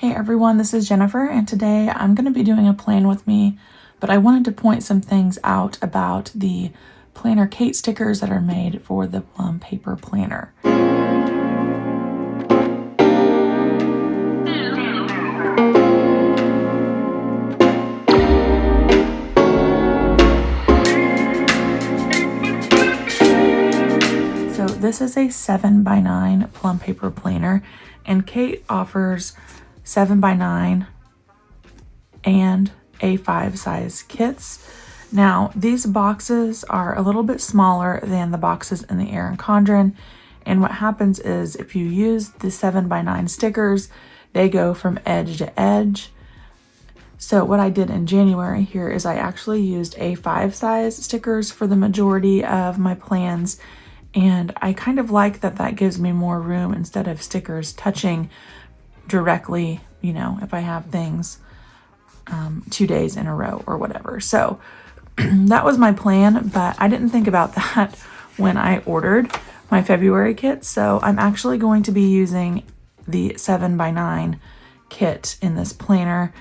Hey everyone, this is Jennifer, and today I'm going to be doing a plan with me, but I wanted to point some things out about the PlannerKate stickers that are made for the Plum Paper Planner. So this is a 7x9 Plum Paper Planner, and Kate offers 7x9 and A5 size kits. Now, these boxes are a little bit smaller than the boxes in the Erin Condren, and what happens is if you use the 7x9 stickers, they go from edge to edge. So what I did in January here is I actually used A5 size stickers for the majority of my plans, and I kind of like that that gives me more room instead of stickers touching directly, you know, if I have things 2 days in a row or whatever. So that was my plan, but I didn't think about that when I ordered my February kit. So I'm actually going to be using the 7x9 kit in this planner.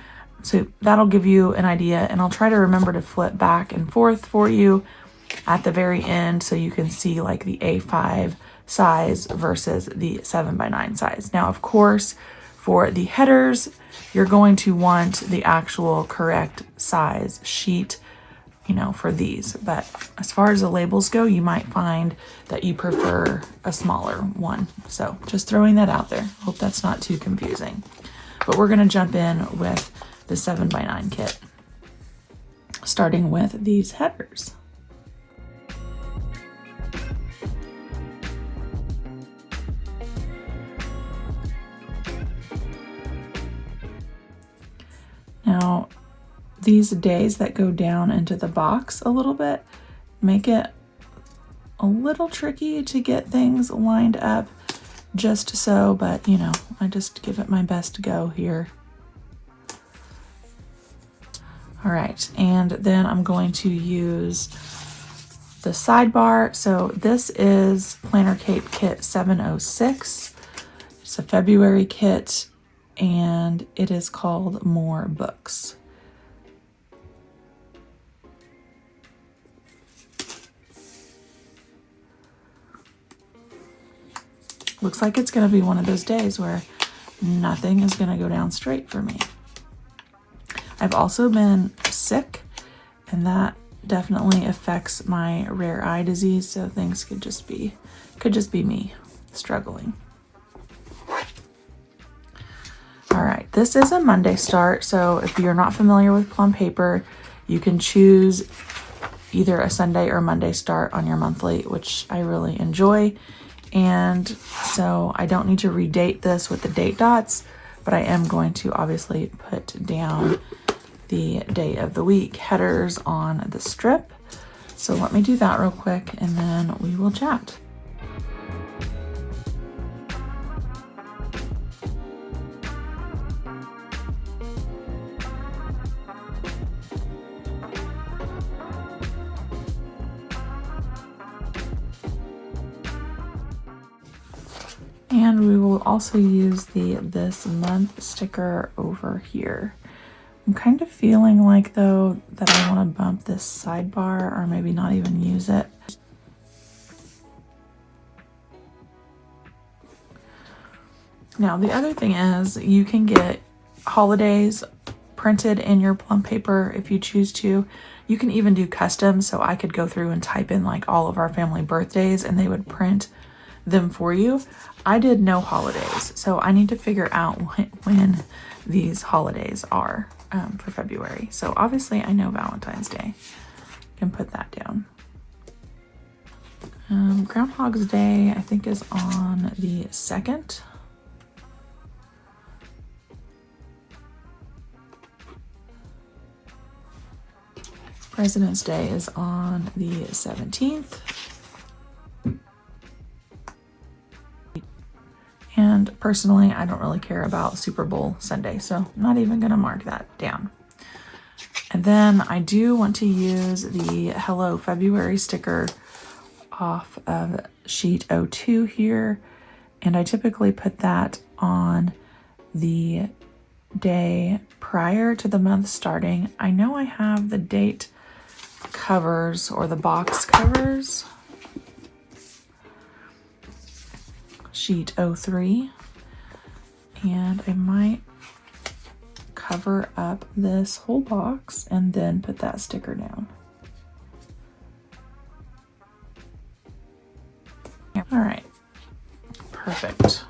So that'll give you an idea, and I'll try to remember to flip back and forth for you at the very end so you can see like the A5 size versus the 7x9 size. Now, of course, for the headers, you're going to want the actual correct size sheet, you know, for these. But as far as the labels go, you might find that you prefer a smaller one. So just throwing that out there. Hope that's not too confusing. But we're going to jump in with the 7x9 kit, starting with these headers. Now, these days that go down into the box a little bit make it a little tricky to get things lined up just so, but you know, I just give it my best go here. All right, and then I'm going to use the sidebar. So this is PlannerKate Kit 706. It's a February kit, and it is called More Books. Looks like it's going to be one of those days where nothing is going to go down straight for me. I've also been sick, and that definitely affects my rare eye disease, so things could just be me struggling. All right, this is a Monday start, so if you're not familiar with Plum Paper, you can choose either a Sunday or Monday start on your monthly, which I really enjoy. And so I don't need to redate this with the date dots, but I am going to obviously put down the day of the week headers on the strip. So let me do that real quick, and then we will chat. And we will also use the this month sticker over here. I'm kind of feeling like though that I want to bump this sidebar, or maybe not even use it. Now the other thing is you can get holidays printed in your Plum Paper if you choose to. You can even do custom, so I could go through and type in like all of our family birthdays and they would print them for you. I did no holidays, so I need to figure out when these holidays are for February. So obviously I know Valentine's Day. Can put that down. Groundhog's Day I think is on the 2nd. President's Day is on the 17th. And personally, I don't really care about Super Bowl Sunday, so I'm not even going to mark that down. And then I do want to use the Hello February sticker off of sheet 02 here, and I typically put that on the day prior to the month starting. I know I have the date covers or the box covers. Sheet 03. And I might cover up this whole box and then put that sticker down. All right, perfect.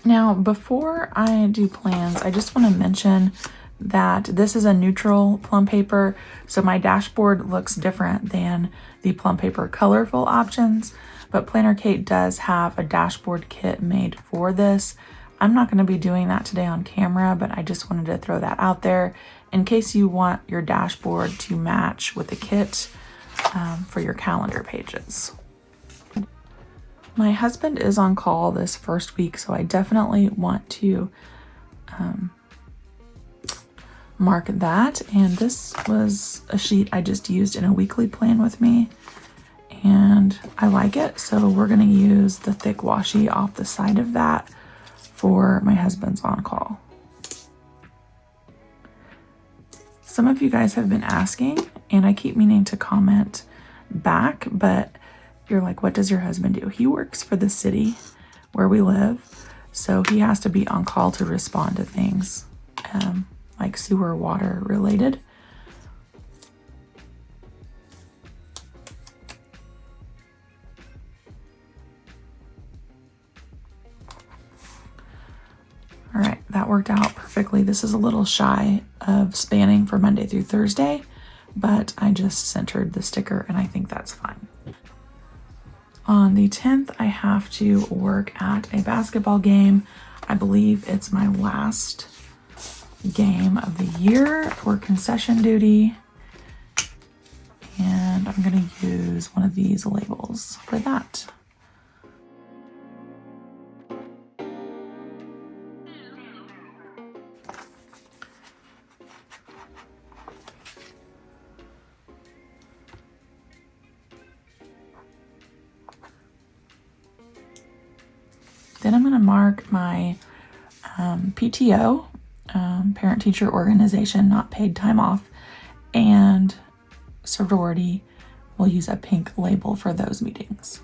Now, before I do plans, I just want to mention that this is a neutral plum paper, so my dashboard looks different than the plum paper colorful options, but PlannerKate does have a dashboard kit made for this. I'm not going to be doing that today on camera, but I just wanted to throw that out there in case you want your dashboard to match with the kit for your calendar pages. My husband is on call this first week, so I definitely want to mark that. And this was a sheet I just used in a weekly plan with me, and I like it, so we're going to use the thick washi off the side of that for my husband's on call. Some of you guys have been asking, and I keep meaning to comment back, but you're like, what does your husband do? He works for the city where we live, so he has to be on call to respond to things like sewer water related. All right, that worked out perfectly. This is a little shy of spanning for Monday through Thursday, but I just centered the sticker and I think that's fine. On the 10th, I have to work at a basketball game. I believe it's my last game of the year for concession duty. And I'm going to use one of these labels for that. Then I'm going to mark my PTO, parent-teacher organization, not paid time off, and sorority. We'll use a pink label for those meetings.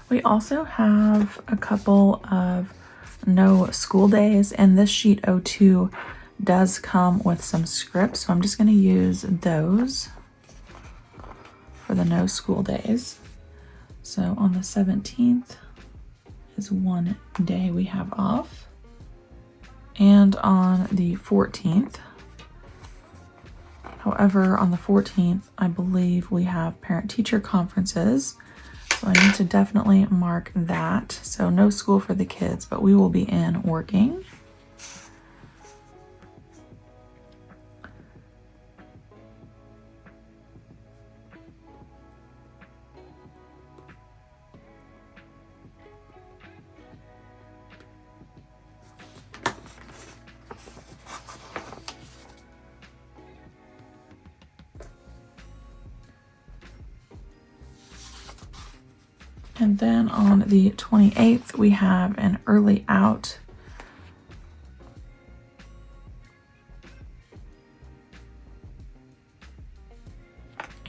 We also have a couple of no school days, and this sheet 02 does come with some scripts, so I'm just going to use those for the no school days. So on the 17th is one day we have off, and on the 14th, however, on the 14th, I believe we have parent-teacher conferences. So I need to definitely mark that. So no school for the kids, but we will be in working. And then on the 28th, we have an early out.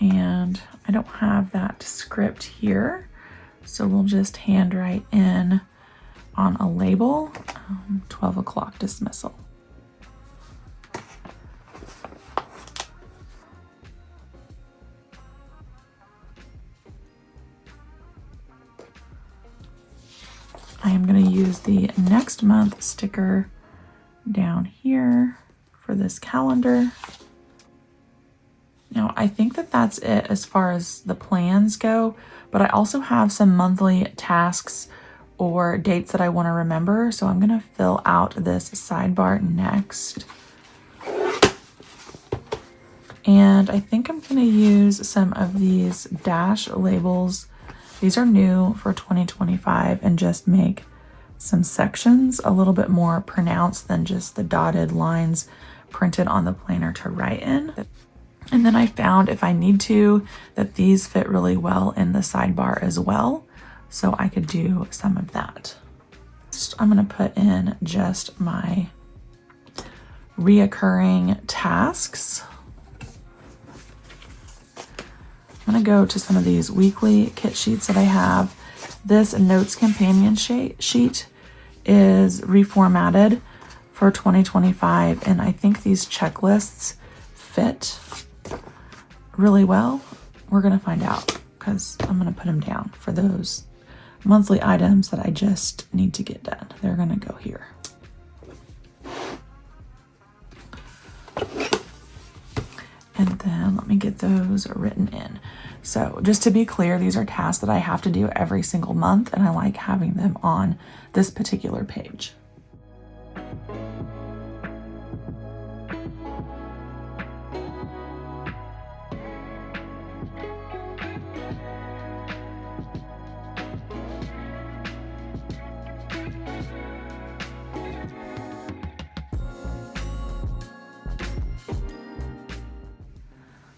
And I don't have that script here, so we'll just handwrite in on a label, 12 o'clock dismissal. I am going to use the next month sticker down here for this calendar. Now, I think that that's it as far as the plans go, but I also have some monthly tasks or dates that I want to remember, so I'm going to fill out this sidebar next. And I think I'm going to use some of these dash labels. These are new for 2025, and just make some sections a little bit more pronounced than just the dotted lines printed on the planner to write in. And then I found, if I need to, that these fit really well in the sidebar as well. So I could do some of that. I'm going to put in just my reoccurring tasks. I'm going to go to some of these weekly kit sheets that I have. This notes companion sheet is reformatted for 2025, and I think these checklists fit really well. We're going to find out, because I'm going to put them down for those monthly items that I just need to get done. They're going to go here. And then let me get those written in. So just to be clear, these are tasks that I have to do every single month, and I like having them on this particular page.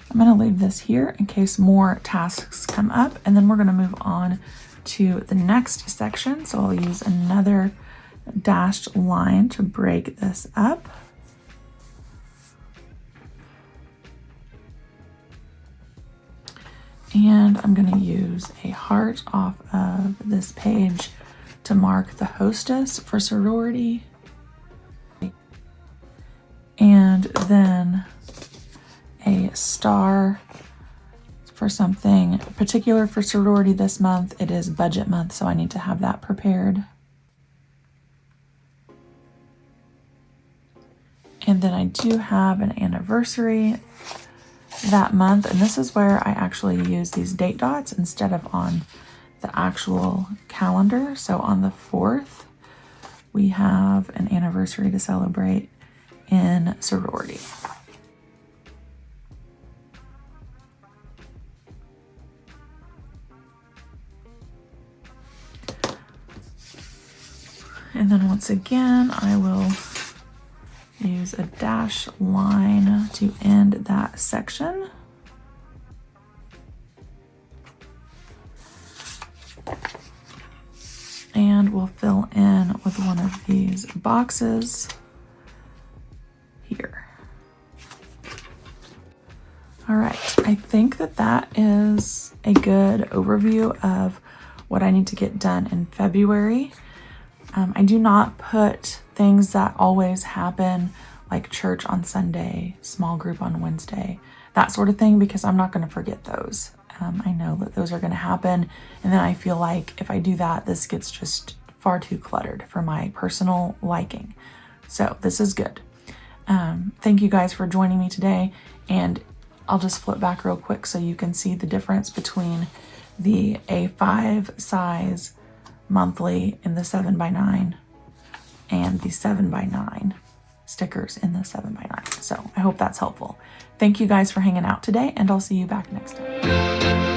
I'm going to leave this here in case more tasks come up, and then we're going to move on to the next section. So I'll use another dashed line to break this up. And I'm going to use a heart off of this page to mark the hostess for sorority. And then a star for something particular for sorority this month. It is budget month, so I need to have that prepared. And then I do have an anniversary that month, and this is where I actually use these date dots instead of on the actual calendar. So on the 4th, we have an anniversary to celebrate in sorority. And then once again, I will use a dash line to end that section. And we'll fill in with one of these boxes here. All right, I think that is a good overview of what I need to get done in February. I do not put things that always happen, like church on Sunday, small group on Wednesday, that sort of thing, because I'm not going to forget those. I know that those are going to happen, and then I feel like if I do that, this gets just far too cluttered for my personal liking. So this is good. Thank you guys for joining me today, and I'll just flip back real quick so you can see the difference between the A5 size monthly in the 7x9 and the 7x9 stickers in the 7x9. So I hope that's helpful. Thank you guys for hanging out today, and I'll see you back next time.